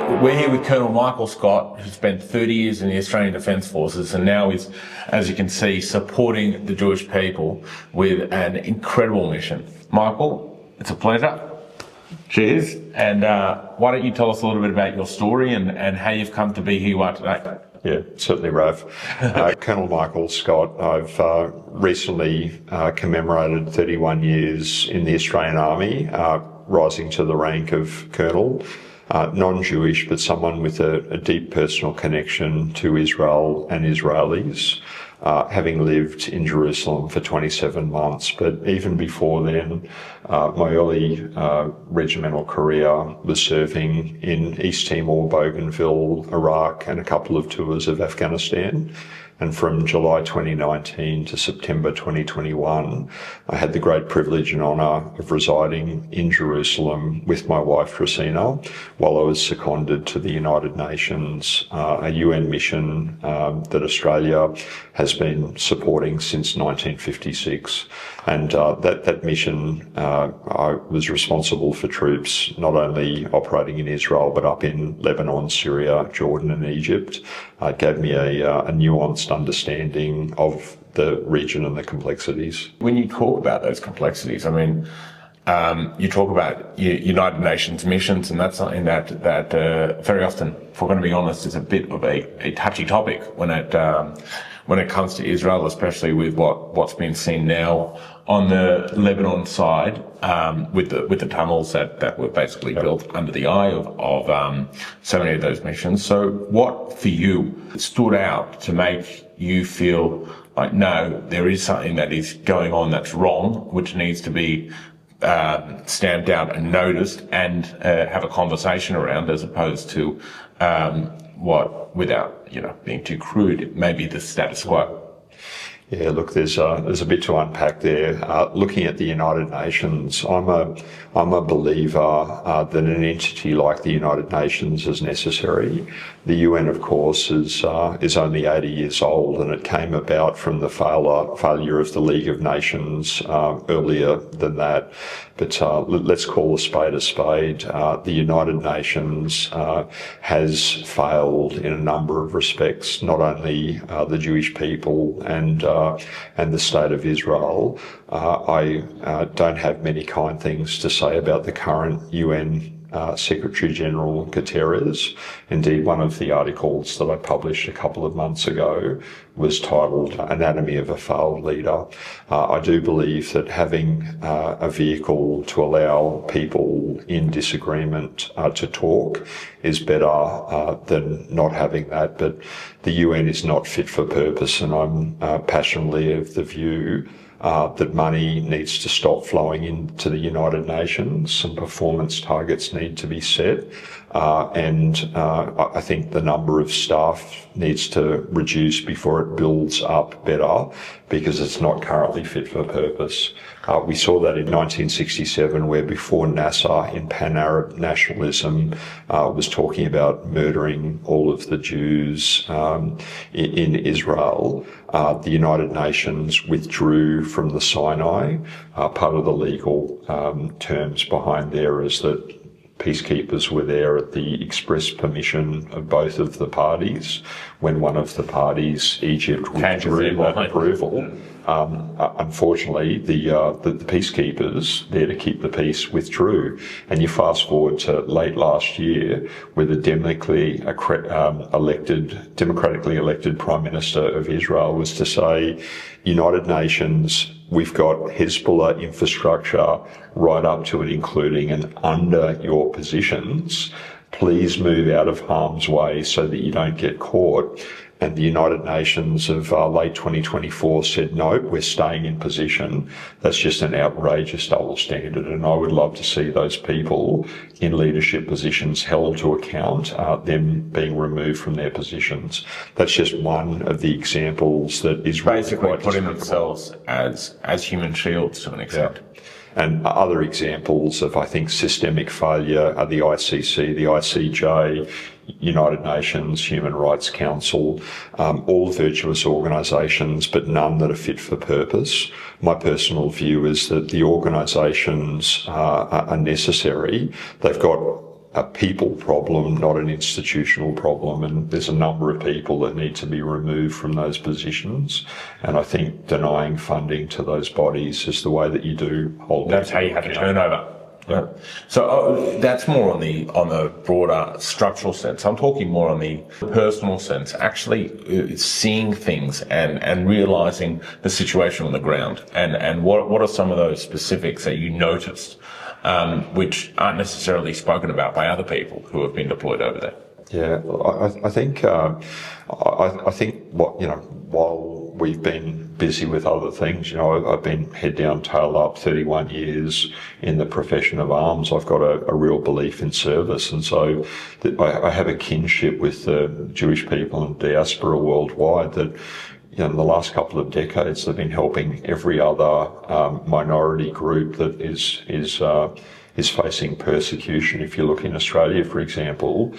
We're here with Colonel Michael Scott, who spent 30 years in the Australian Defence Forces and now is, as you can see, supporting the Jewish people with an incredible mission. Michael, it's a pleasure. Cheers. And why don't you tell us a little bit about your story and how you've come to be here you are today? Yeah, certainly, Rav. Colonel Michael Scott, I've recently commemorated 31 years in the Australian Army, rising to the rank of Colonel. Non-Jewish, but someone with a deep personal connection to Israel and Israelis, having lived in Jerusalem for 27 months. But even before then, my early regimental career was serving in East Timor, Bougainville, Iraq, and a couple of tours of Afghanistan. And from July 2019 to September 2021, I had the great privilege and honour of residing in Jerusalem with my wife, Rosina, while I was seconded to the United Nations, a UN mission that Australia has been supporting since 1956. And that mission, I was responsible for troops not only operating in Israel, but up in Lebanon, Syria, Jordan and Egypt. It gave me a nuanced understanding of the region and the complexities. When you talk about those complexities, I mean, you talk about United Nations missions, and that's something that very often, if we're going to be honest, is a bit of a touchy topic when it comes to Israel, especially with what's been seen now on the Lebanon side, with the tunnels that were basically built under the eye of so many of those missions. So what for you stood out to make you feel like, no, there is something that is going on that's wrong, which needs to be stamped out and noticed and have a conversation around, as opposed to without being too crude, maybe the status quo? Yeah, look, there's a bit to unpack there. Looking at the United Nations, I'm a believer that an entity like the United Nations is necessary. The UN, of course, is only 80 years old, and it came about from the failure of the League of Nations earlier than that. But let's call a spade a spade. The United Nations has failed in a number of respects, not only the Jewish people and the state of Israel. I don't have many kind things to say about the current UN Secretary-General Guterres. Indeed, one of the articles that I published a couple of months ago was titled Anatomy of a Failed Leader. I do believe that having a vehicle to allow people in disagreement to talk is better than not having that. But the UN is not fit for purpose, and I'm passionately of the view that money needs to stop flowing into the United Nations. Some performance targets need to be set. And I think the number of staff needs to reduce before it builds up better, because it's not currently fit for purpose. We saw that in 1967, where before Nasser in Pan-Arab nationalism was talking about murdering all of the Jews in Israel, the United Nations withdrew from the Sinai. Part of the legal terms behind there is that peacekeepers were there at the express permission of both of the parties. When one of the parties, Egypt, withdrew that approval, unfortunately, the peacekeepers there to keep the peace withdrew. And you fast forward to late last year, where the democratically elected Prime Minister of Israel was to say, United Nations, we've got Hezbollah infrastructure right up to and including and under your positions. Please move out of harm's way so that you don't get caught. And the United Nations of late 2024 said, no, we're staying in position. That's just an outrageous double standard. And I would love to see those people in leadership positions held to account, them being removed from their positions. That's just one of the examples that is basically really putting themselves as human shields to an extent. Yeah. And other examples of, I think, systemic failure are the ICC, the ICJ, United Nations, Human Rights Council, all virtuous organisations, but none that are fit for purpose. My personal view is that the organisations are necessary. They've got a people problem, not an institutional problem, and there's a number of people that need to be removed from those positions. And I think denying funding to those bodies is the way that you do hold. That's how you have turnover. Yeah. So that's more on the broader structural sense. I'm talking more on the personal sense, actually seeing things and realizing the situation on the ground. And what are some of those specifics that you noticed, which aren't necessarily spoken about by other people who have been deployed over there? Yeah, I think what, while we've been busy with other things, I've been head down, tail up, 31 years in the profession of arms. I've got a real belief in service. And so I have a kinship with the Jewish people and diaspora worldwide that, in the last couple of decades, they've been helping every other minority group that is facing persecution. If you look in Australia, for example,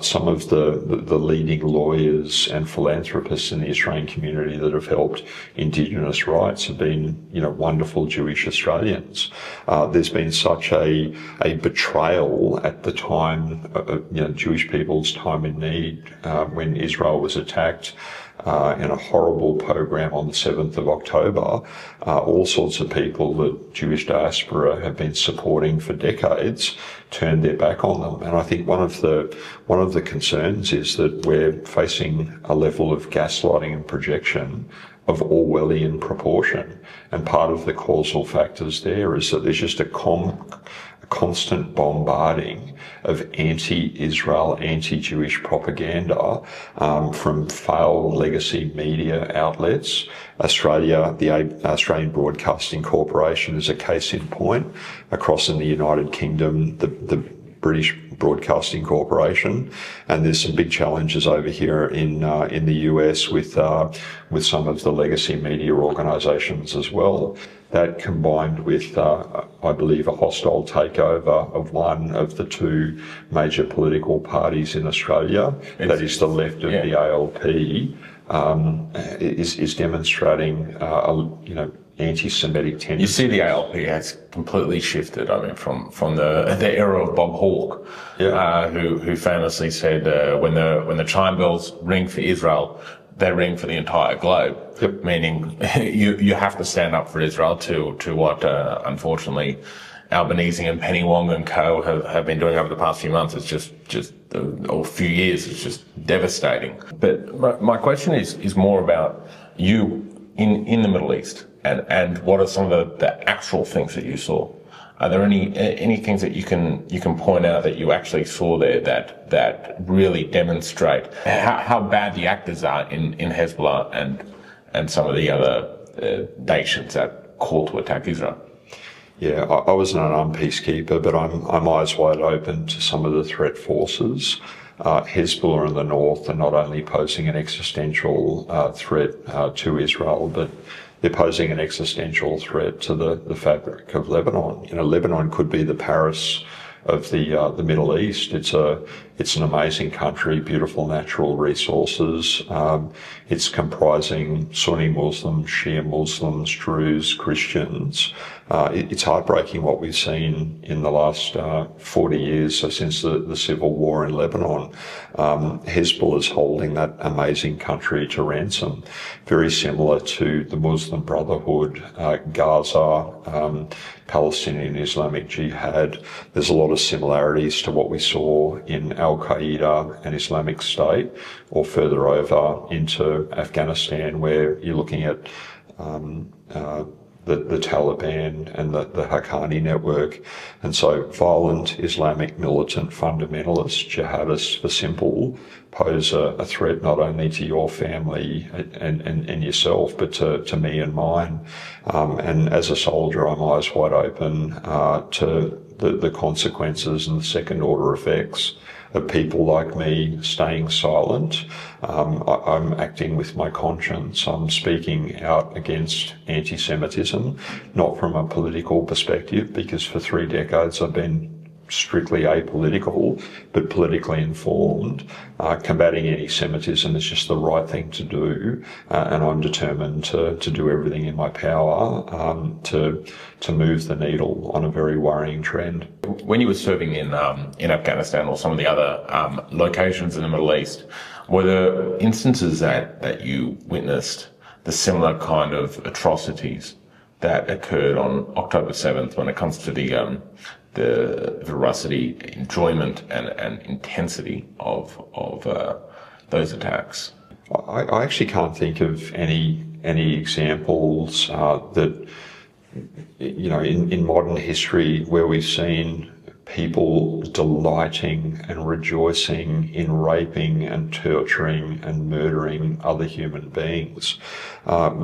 some of the leading lawyers and philanthropists in the Australian community that have helped Indigenous rights have been, wonderful Jewish Australians. There's been such a betrayal at the time, Jewish people's time in need, when Israel was attacked in a horrible program on the 7th of October. All sorts of people that Jewish diaspora have been supporting for decades turned their back on them. And I think one of the concerns is that we're facing a level of gaslighting and projection of Orwellian proportion. And part of the causal factors there is that there's just a constant bombarding of anti-Israel, anti-Jewish propaganda from failed legacy media outlets. The Australian Broadcasting Corporation is a case in point. Across in the United Kingdom, the British Broadcasting Corporation, and there's some big challenges over here in the US with some of the legacy media organisations as well. That combined with, I believe, a hostile takeover of one of the two major political parties in Australia, that is the left of the ALP, is demonstrating, anti-Semitic tendencies. You see, the ALP has completely shifted. I mean, from the era of Bob Hawke, who famously said, when the chime bells ring for Israel, they ring for the entire globe. Yep. Meaning, you have to stand up for Israel to what unfortunately Albanese and Penny Wong and co have been doing over the past few months. It's just or few years. It's just devastating. But my question is more about you in the Middle East. And what are some of the actual things that you saw? Are there any things that you can point out that you actually saw there that really demonstrate how bad the actors are in Hezbollah and some of the other nations that call to attack Israel? Yeah, I was not an peacekeeper, but I'm eyes wide open to some of the threat forces. Hezbollah in the north are not only posing an existential threat to Israel, but they're posing an existential threat to the fabric of Lebanon. Lebanon could be the Paris of the Middle East. It's an amazing country, beautiful natural resources. It's comprising Sunni Muslims, Shia Muslims, Druze, Christians. It's heartbreaking what we've seen in the last 40 years, so since the civil war in Lebanon. Hezbollah is holding that amazing country to ransom, very similar to the Muslim Brotherhood, Gaza, Palestinian Islamic Jihad. There's a lot of similarities to what we saw in Al-Qaeda and Islamic State, or further over into Afghanistan, where you're looking at the Taliban and the Haqqani network. And so violent Islamic militant fundamentalists, jihadists for simple, pose a threat not only to your family and yourself, but to me and mine. And as a soldier, I'm eyes wide open to the consequences and the second order effects of people like me staying silent. I'm acting with my conscience. I'm speaking out against anti-Semitism, not from a political perspective, because for 3 decades I've been strictly apolitical, but politically informed. Combating anti-Semitism is just the right thing to do, and I'm determined to do everything in my power to move the needle on a very worrying trend. When you were serving in Afghanistan or some of the other locations in the Middle East, were there instances that you witnessed the similar kind of atrocities that occurred on October 7th when it comes to the veracity, enjoyment, and intensity of those attacks? I actually can't think of any examples that, you know, in modern history where we've seen people delighting and rejoicing in raping and torturing and murdering other human beings.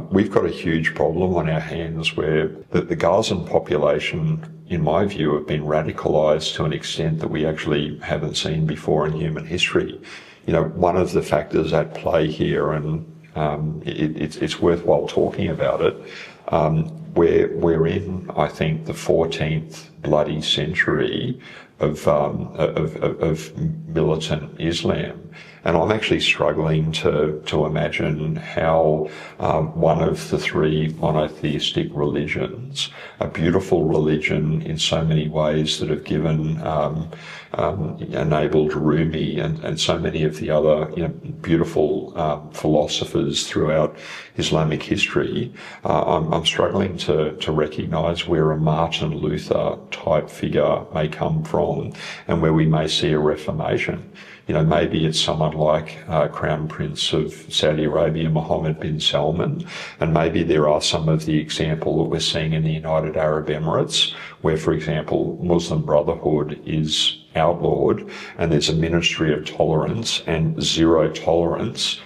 We've got a huge problem on our hands where the Gazan population, in my view, have been radicalised to an extent that we actually haven't seen before in human history. You know, one of the factors at play here, and it's worthwhile talking about it, we're in, I think, the 14th bloody century of militant Islam. And I'm actually struggling to imagine how one of the three monotheistic religions, a beautiful religion in so many ways that have given, enabled Rumi and so many of the other, you know, beautiful philosophers throughout Islamic history. I'm struggling to recognise where a Martin Luther type figure may come from and where we may see a reformation. You know, maybe it's someone like Crown Prince of Saudi Arabia, Mohammed bin Salman, and maybe there are some of the example that we're seeing in the United Arab Emirates, where, for example, Muslim Brotherhood is outlawed, and there's a ministry of tolerance and zero tolerance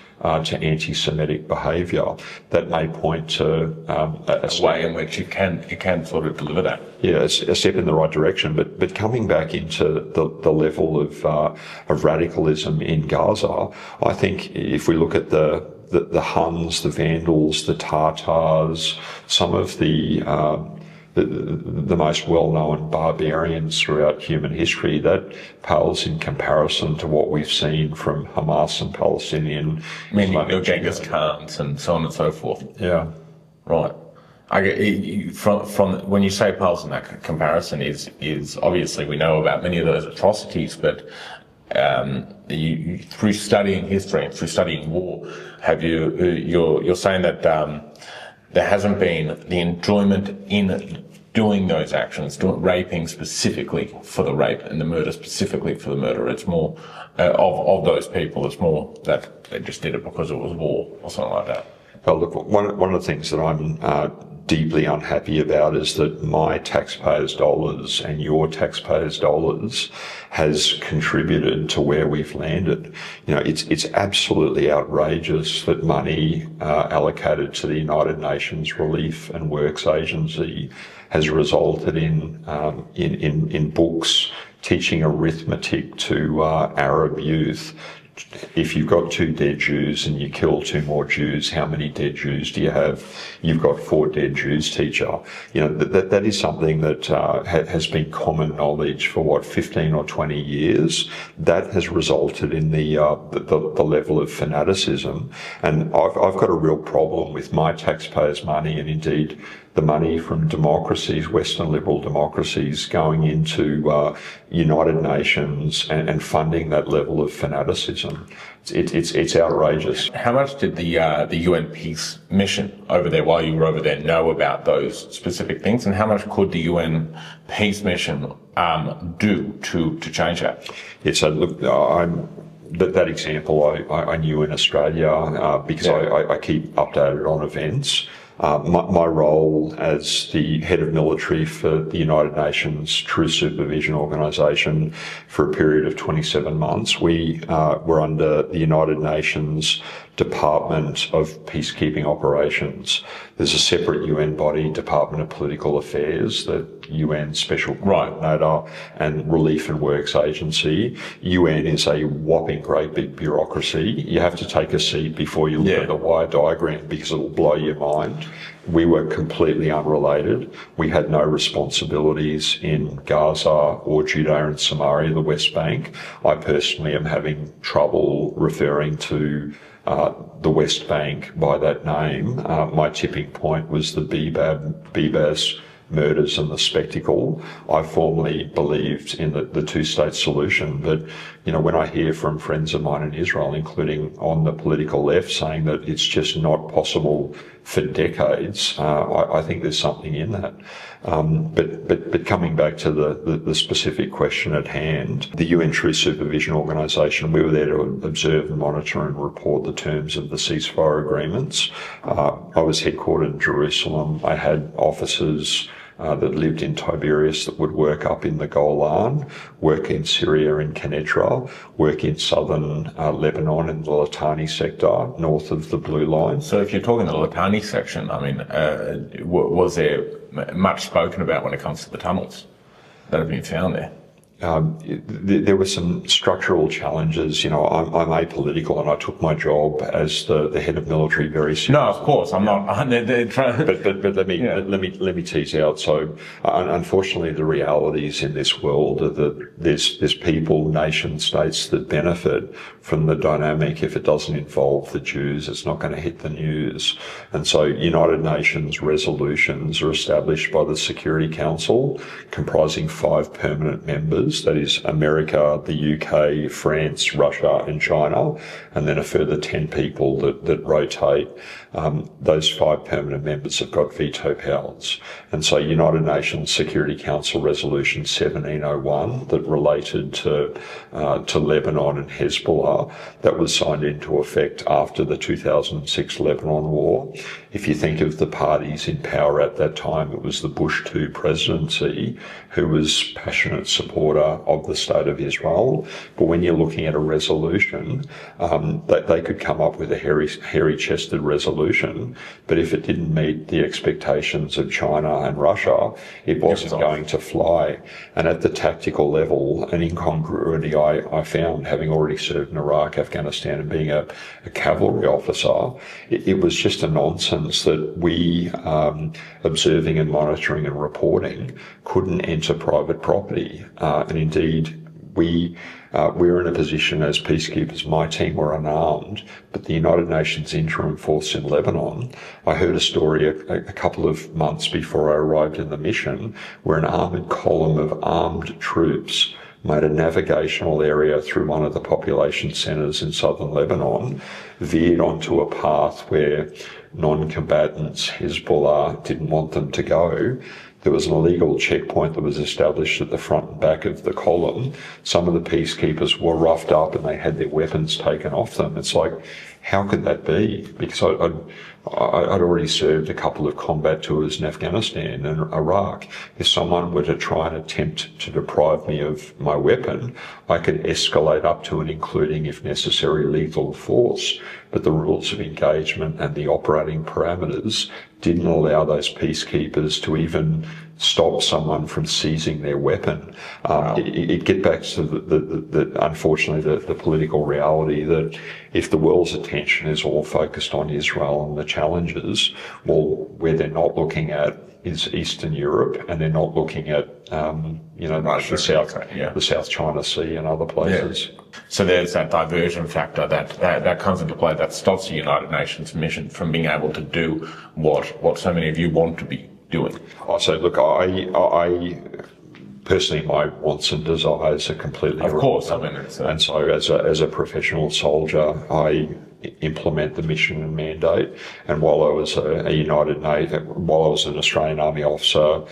to anti-Semitic behaviour that may point to a way in which it can sort of deliver that. Yeah, a step in the right direction. But coming back into the level of radicalism in Gaza, I think if we look at the Huns, the Vandals, the Tatars, some of the most well-known barbarians throughout human history, that pales in comparison to what we've seen from Hamas and Palestinian. I mean, like Genghis Khans and so on and so forth. Yeah. Right. I get from when you say pales in that comparison is obviously we know about many of those atrocities, but through studying history and through studying war, you're saying that there hasn't been the enjoyment in doing those actions, raping specifically for the rape and the murder specifically for the murder. It's more of those people. It's more that they just did it because it was war or something like that. Well, look, one of the things that I'm deeply unhappy about is that my taxpayers' dollars and your taxpayers' dollars has contributed to where we've landed. You know, it's absolutely outrageous that money allocated to the United Nations Relief and Works Agency has resulted in books teaching arithmetic to Arab youth. If you've got 2 dead Jews and you kill 2 more Jews, how many dead Jews do you have? You've got 4 dead Jews, teacher. You know, that is something that has been common knowledge for 15 or 20 years. That has resulted in the level of fanaticism. And I've got a real problem with my taxpayers' money, and indeed the money from democracies, Western liberal democracies, going into United Nations and funding that level of fanaticism. It's outrageous. How much did the UN peace mission over there, while you were over there, know about those specific things, and how much could the UN peace mission do to change that? Yeah, so look, that example I knew in Australia because I keep updated on events. My role as the head of military for the United Nations Truth Supervision Organisation for a period of 27 months, we were under the United Nations Department of Peacekeeping Operations. There's a separate UN body, Department of Political Affairs, that UN Special Coordinator and Relief and Works Agency. UN is a whopping great big bureaucracy. You have to take a seat before you look at the wire diagram because it'll blow your mind. We were completely unrelated. We had no responsibilities in Gaza or Judea and Samaria, the West Bank. I personally am having trouble referring to the West Bank by that name. My tipping point was the BBAS murders and the spectacle. I formerly believed in the two-state solution, but when I hear from friends of mine in Israel, including on the political left, saying that it's just not possible for decades, I think there's something in that. But coming back to the specific question at hand, the UN Truth Supervision Organisation, we were there to observe and monitor and report the terms of the ceasefire agreements. I was headquartered in Jerusalem. I had officers that lived in Tiberias that would work up in the Golan, work in Syria in Kenedra, work in southern Lebanon in the Litani sector, north of the Blue Line. So if you're talking the Litani section, I mean, was there much spoken about when it comes to the tunnels that have been found there? There were some structural challenges. I'm apolitical, and I took my job as the head of military very seriously. No, of course, I'm not. But let me tease out. So, unfortunately, the realities in this world are that there's people, nation states that benefit from the dynamic. If it doesn't involve the Jews, it's not going to hit the news. And so, United Nations resolutions are established by the Security Council, comprising 5 permanent members. That is America, the UK, France, Russia and China, and then a further 10 people that rotate. Those 5 permanent members have got veto powers. And so United Nations Security Council Resolution 1701 that related to Lebanon and Hezbollah, that was signed into effect after the 2006 Lebanon war. If you think of the parties in power at that time, it was the Bush II presidency who was passionate supporter of the State of Israel. But when you're looking at a resolution, they could come up with a hairy-chested resolution, but if it didn't meet the expectations of China and Russia, it wasn't going to fly. And at the tactical level, an incongruity I found, having already served in Iraq, Afghanistan, and being a cavalry officer, it was just a nonsense that we, observing and monitoring and reporting, couldn't enter private property. And indeed, we're in a position as peacekeepers, my team were unarmed, but the United Nations interim force in Lebanon, I heard a story a couple of months before I arrived in the mission where an armoured column of armed troops made a navigational area through one of the population centres in southern Lebanon, veered onto a path where non-combatants, Hezbollah, didn't want them to go. There was an illegal checkpoint that was established at the front and back of the column. Some of the peacekeepers were roughed up and they had their weapons taken off them. It's like, how could that be? Because I'd already served a couple of combat tours in Afghanistan and Iraq. If someone were to try and attempt to deprive me of my weapon, I could escalate up to and including, if necessary, lethal force. But the rules of engagement and the operating parameters didn't allow those peacekeepers to even stop someone from seizing their weapon. It gets back to unfortunately the political reality that if the world's attention is all focused on Israel and the challenges, well, where they're not looking at is Eastern Europe, and they're not looking at the South China Sea and other places. Yeah. So there's that diversion factor that comes into play that stops the United Nations mission from being able to do what so many of you want to be doing. So look, I personally, my wants and desires are completely of course. And so as a professional soldier, I implement the mission and mandate. And while I was while I was an Australian Army officer,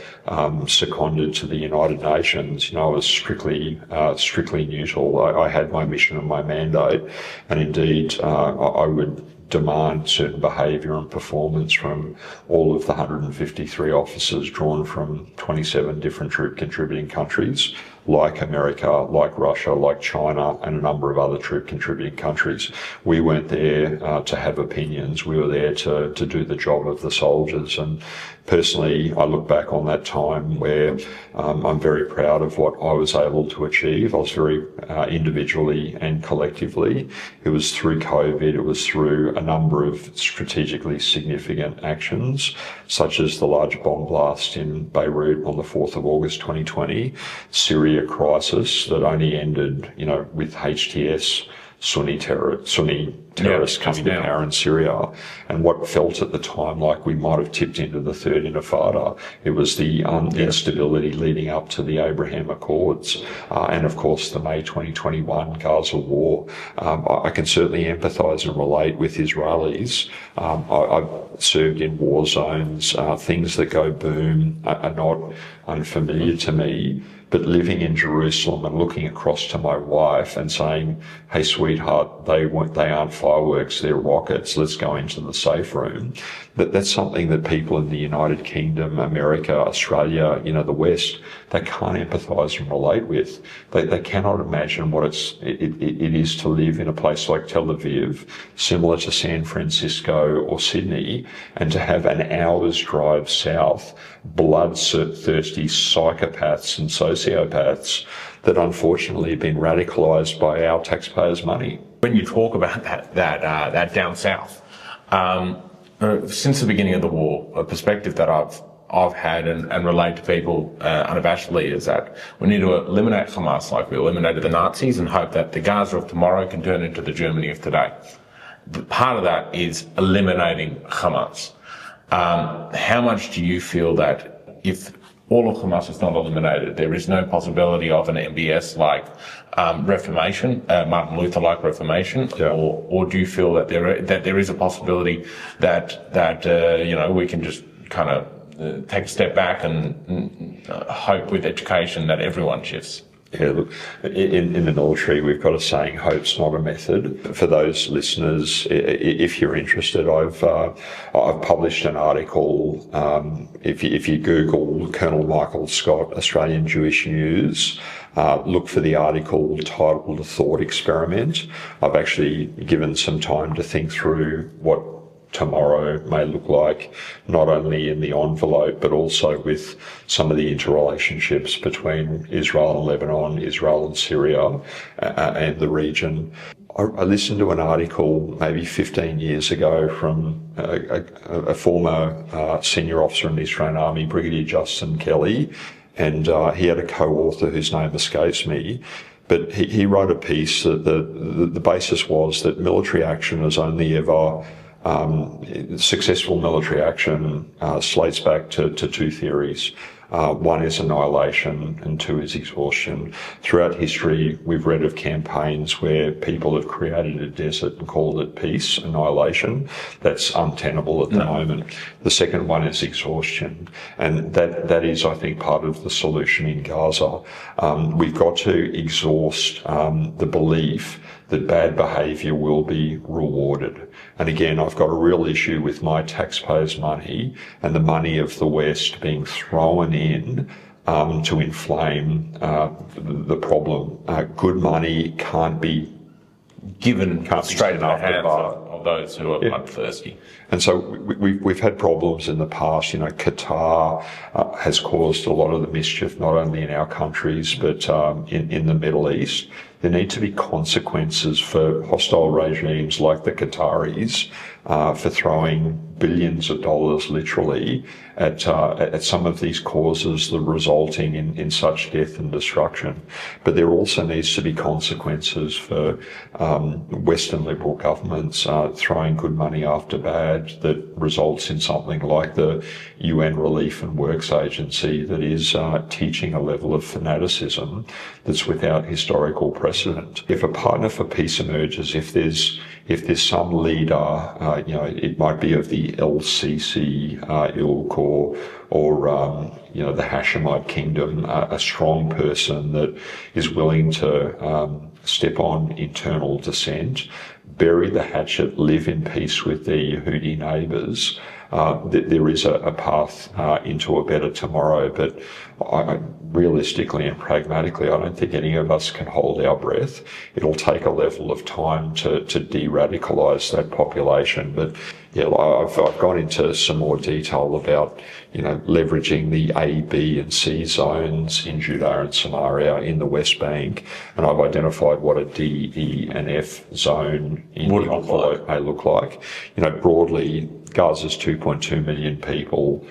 seconded to the United Nations, I was strictly neutral. I had my mission and my mandate, and indeed, I would demand certain behaviour and performance from all of the 153 officers drawn from 27 different troop contributing countries. like America, like Russia, like China, and a number of other troop contributing countries. We weren't there to have opinions. We were there to do the job of the soldiers. And personally, I look back on that time where I'm very proud of what I was able to achieve. I was very individually and collectively. It was through COVID. It was through a number of strategically significant actions, such as the large bomb blast in Beirut on the 4th of August 2020, Syria crisis that only ended, with HTS Sunni terrorists coming to power in Syria, and what felt at the time like we might have tipped into the third intifada. It was the instability leading up to the Abraham Accords, and of course the May 2021 Gaza war. I can certainly empathise and relate with Israelis. I've served in war zones. Things that go boom are not unfamiliar to me. But living in Jerusalem and looking across to my wife and saying, "Hey, sweetheart, they aren't fireworks, they're rockets. Let's go into the safe room." That's something that people in the United Kingdom, America, Australia, the West, they can't empathise and relate with. They cannot imagine what it is to live in a place like Tel Aviv, similar to San Francisco or Sydney, and to have an hour's drive south, bloodthirsty psychopaths and sociopaths that unfortunately have been radicalised by our taxpayers' money. When you talk about that down south, since the beginning of the war, a perspective that I've had and relate to people unabashedly is that we need to eliminate Hamas like we eliminated the Nazis and hope that the Gaza of tomorrow can turn into the Germany of today. Part of that is eliminating Hamas. How much do you feel that if all of Hamas is not eliminated, there is no possibility of an MBS-like reformation, Martin Luther-like reformation, or do you feel that there is a possibility that we can just kind of take a step back and hope with education that everyone shifts? Yeah, look, in the military, we've got a saying, hope's not a method. For those listeners, if you're interested, I've published an article. If you Google Colonel Michael Scott, Australian Jewish News, look for the article titled "The Thought Experiment." I've actually given some time to think through what tomorrow may look like, not only in the envelope, but also with some of the interrelationships between Israel and Lebanon, Israel and Syria, and the region. I listened to an article maybe 15 years ago from a former senior officer in the Australian Army, Brigadier Justin Kelly, and he had a co-author whose name escapes me. But he wrote a piece that the basis was that military action is only ever successful military action slates back to two theories. One is annihilation and two is exhaustion. Throughout history, we've read of campaigns where people have created a desert and called it peace, annihilation. That's untenable at the moment. The second one is exhaustion. And that is, I think, part of the solution in Gaza. We've got to exhaust the belief that bad behaviour will be rewarded. And again, I've got a real issue with my taxpayers' money and the money of the West being thrown in to inflame the problem. Good money can't be given straight in the hands of those who are bloodthirsty. And so we've had problems in the past. Qatar has caused a lot of the mischief, not only in our countries, but in the Middle East. There need to be consequences for hostile regimes like the Qataris for throwing billions of dollars, literally, at some of these causes that are resulting in such death and destruction. But there also needs to be consequences for Western liberal governments throwing good money after bad that results in something like the UN Relief and Works Agency that is teaching a level of fanaticism that's without historical precedent. If a partner for peace emerges, if there's some leader, it might be of the LCC ilk or the Hashemite kingdom, a strong person that is willing to step on internal dissent, bury the hatchet, live in peace with their Yehudi neighbours, there is a path into a better tomorrow, but realistically and pragmatically, I don't think any of us can hold our breath. It'll take a level of time to de-radicalise that population. But yeah, I've gone into some more detail about, leveraging the A, B and C zones in Judea and Samaria in the West Bank. And I've identified what a D, E and F zone in the envelope may look like. Broadly, Gaza's 2.2 million people.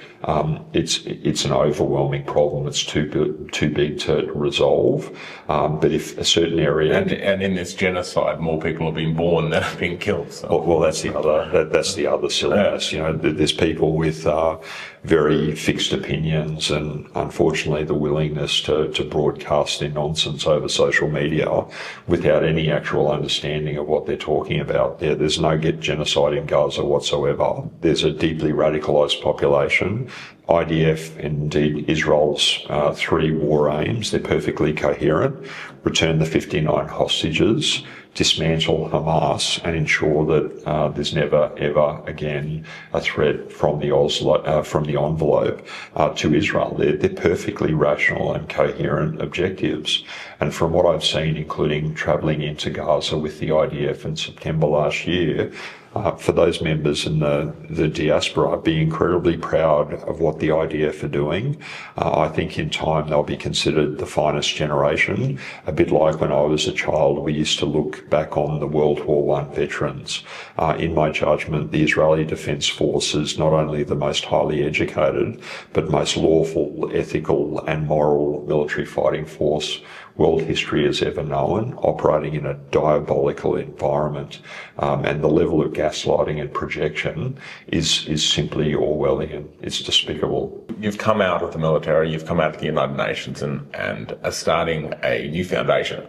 It's an overwhelming problem. It's too big to resolve. But if a certain area and in this genocide, more people have been born than have been killed. So. Well, that's the other silliness. There's people with very fixed opinions, and unfortunately, the willingness to broadcast their nonsense over social media without any actual understanding of what they're talking about. There's no genocide in Gaza whatsoever. There's a deeply radicalised population. IDF, indeed Israel's 3 war aims, they're perfectly coherent. Return the 59 hostages, dismantle Hamas, and ensure that there's never ever again a threat from the envelope to Israel. They're perfectly rational and coherent objectives. And from what I've seen, including travelling into Gaza with the IDF in September last year, for those members in the diaspora, I'd be incredibly proud of what the IDF are doing. I think in time they'll be considered the finest generation, a bit like when I was a child, we used to look back on the World War I veterans. In my judgment, the Israeli Defence Force is not only the most highly educated, but most lawful, ethical and moral military fighting force world history has ever known, operating in a diabolical environment, and the level of gaslighting and projection is simply Orwellian. It's despicable. You've come out of the military, you've come out of the United Nations and are starting a new foundation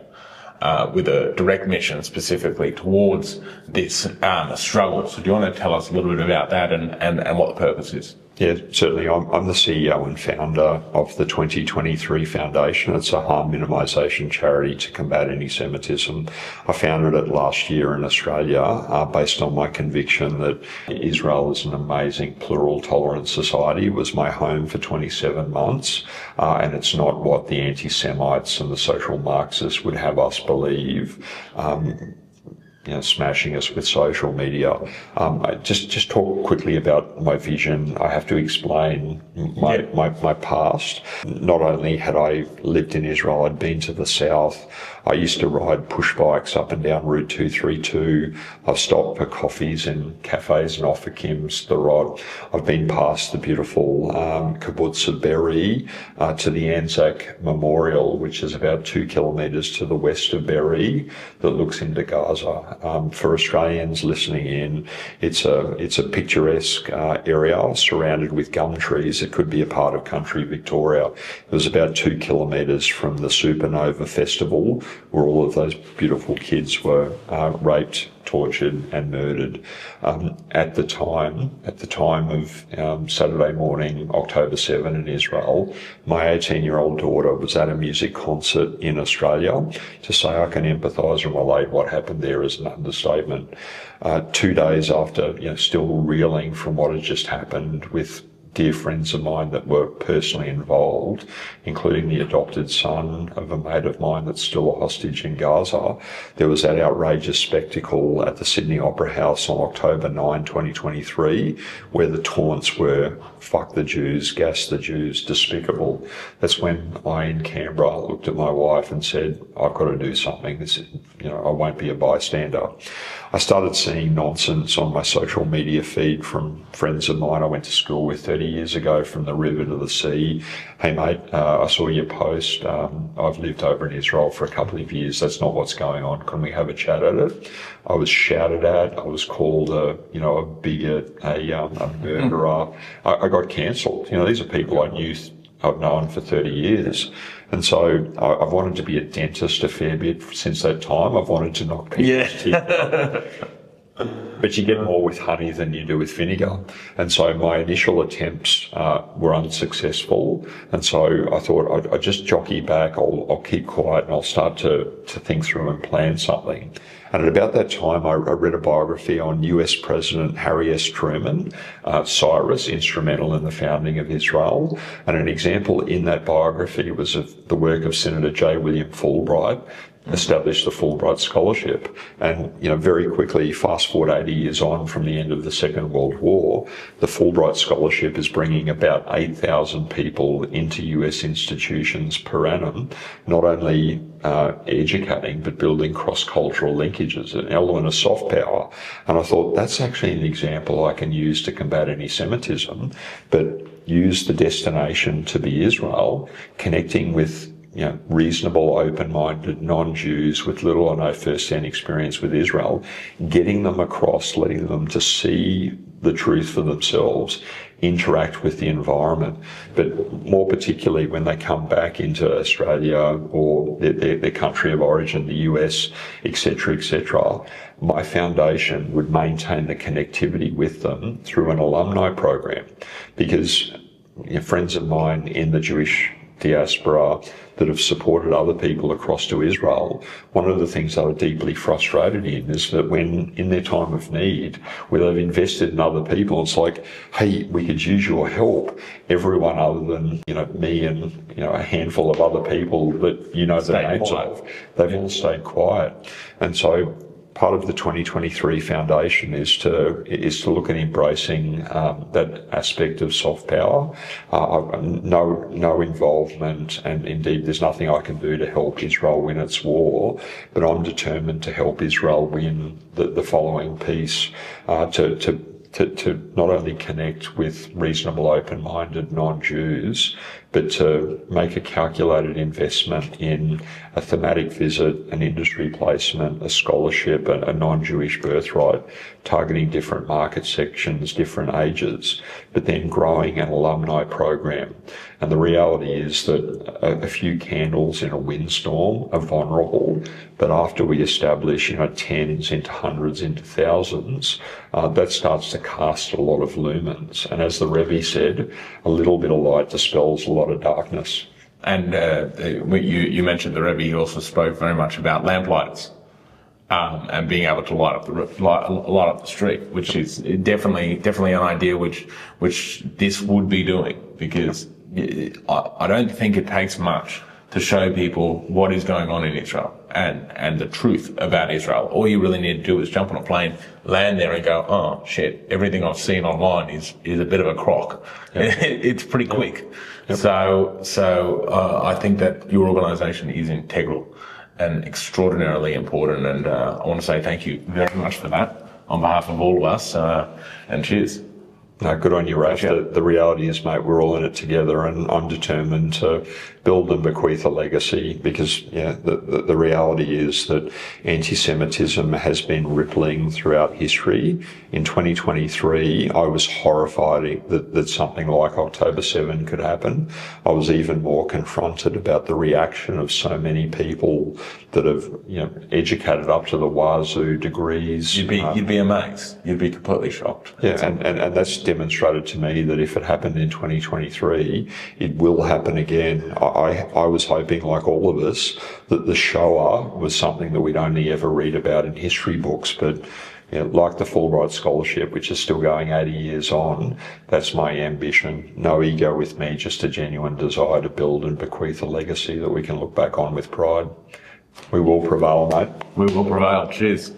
with a direct mission specifically towards this struggle. So do you want to tell us a little bit about that and what the purpose is? Yeah, certainly. I'm the CEO and founder of the 2023 Foundation. It's a harm minimisation charity to combat anti-Semitism. I founded it last year in Australia based on my conviction that Israel is an amazing plural, tolerant society. It was my home for 27 months, and it's not what the anti-Semites and the social Marxists would have us believe. Smashing us with social media. Just talk quickly about my vision. I have to explain my past. Not only had I lived in Israel, I'd been to the south. I used to ride push bikes up and down Route 232. I've stopped for coffees in cafes in Ofakim, Sderot. I've been past the beautiful kibbutz of Be'eri to the Anzac Memorial, which is about 2 kilometres to the west of Be'eri, that looks into Gaza. For Australians listening in, it's a picturesque area surrounded with gum trees. It could be a part of country Victoria. It was about 2 kilometres from the Supernova Festival, where all of those beautiful kids were raped, tortured and murdered. At the time of Saturday morning, October 7 in Israel, my 18-year-old daughter was at a music concert in Australia. To say I can empathise and relate what happened there is an understatement. 2 days after, still reeling from what had just happened with dear friends of mine that were personally involved, including the adopted son of a mate of mine that's still a hostage in Gaza. There was that outrageous spectacle at the Sydney Opera House on October 9, 2023, where the taunts were, fuck the Jews, gas the Jews, despicable. That's when I, in Canberra, looked at my wife and said, I've got to do something. This is, I won't be a bystander. I started seeing nonsense on my social media feed from friends of mine I went to school with 30 years ago, from the river to the sea. Hey mate, I saw your post. I've lived over in Israel for a couple of years. That's not what's going on. Can we have a chat at it? I was shouted at. I was called a bigot, a murderer. I got cancelled. These are people I've known for 30 years. And so I've wanted to be a dentist a fair bit since that time. I've wanted to knock people's teeth out. But you get more with honey than you do with vinegar. And so my initial attempts were unsuccessful. And so I thought I'd just jockey back, I'll keep quiet, and I'll start to think through and plan something. And at about that time, I read a biography on US President Harry S. Truman, Cyrus, instrumental in the founding of Israel. And an example in that biography was of the work of Senator J. William Fulbright, established the Fulbright Scholarship. And, very quickly, fast forward 80 years on from the end of the Second World War, the Fulbright Scholarship is bringing about 8,000 people into US institutions per annum, not only educating, but building cross-cultural linkages, an element of soft power. And I thought, that's actually an example I can use to combat anti-Semitism, but use the destination to be Israel, connecting with reasonable, open-minded non-Jews with little or no first-hand experience with Israel, getting them across, letting them to see the truth for themselves, interact with the environment, but more particularly when they come back into Australia or their country of origin, the US, etc., my foundation would maintain the connectivity with them through an alumni program, because friends of mine in the Jewish diaspora that have supported other people across to Israel, one of the things they were deeply frustrated in is that when in their time of need, where they've invested in other people, it's like, hey, we could use your help. Everyone other than, me and, a handful of other people that the names of, they've all stayed quiet. And so part of the 2023 foundation is to look at embracing that aspect of soft power. No involvement, and indeed there's nothing I can do to help Israel win its war, but I'm determined to help Israel win the following piece, to not only connect with reasonable, open-minded non-Jews, but to make a calculated investment in a thematic visit, an industry placement, a scholarship, a non-Jewish birthright, targeting different market sections, different ages, but then growing an alumni program. And the reality is that a few candles in a windstorm are vulnerable, but after we establish, tens into hundreds into thousands, that starts to cast a lot of lumens. And as the Rebbe said, a little bit of light dispels a lot of darkness. And you mentioned the Rebbe. He also spoke very much about lamplighters and being able to light up the street, which is definitely an idea which this would be doing, because I don't think it takes much to show people what is going on in Israel and the truth about Israel. All you really need to do is jump on a plane, land there and go, oh shit, everything I've seen online is a bit of a crock. Yep. It's pretty quick. Yep. So I think that your organization is integral and extraordinarily important. And I want to say thank you very much for that on behalf of all of us. And cheers. No, good on you, Raf. The reality is, mate, we're all in it together, and I'm determined to build and bequeath a legacy, because the reality is that anti-Semitism has been rippling throughout history. In 2023, I was horrified that something like October 7 could happen. I was even more confronted about the reaction of so many people that have, educated up to the wazoo degrees. You'd be amazed. You'd be completely shocked. Yeah, and that's demonstrated to me that if it happened in 2023, it will happen again. I was hoping, like all of us, that the Shoah was something that we'd only ever read about in history books, but like the Fulbright Scholarship, which is still going 80 years on, that's my ambition. No ego with me, just a genuine desire to build and bequeath a legacy that we can look back on with pride. We will prevail, mate. We will prevail. Cheers.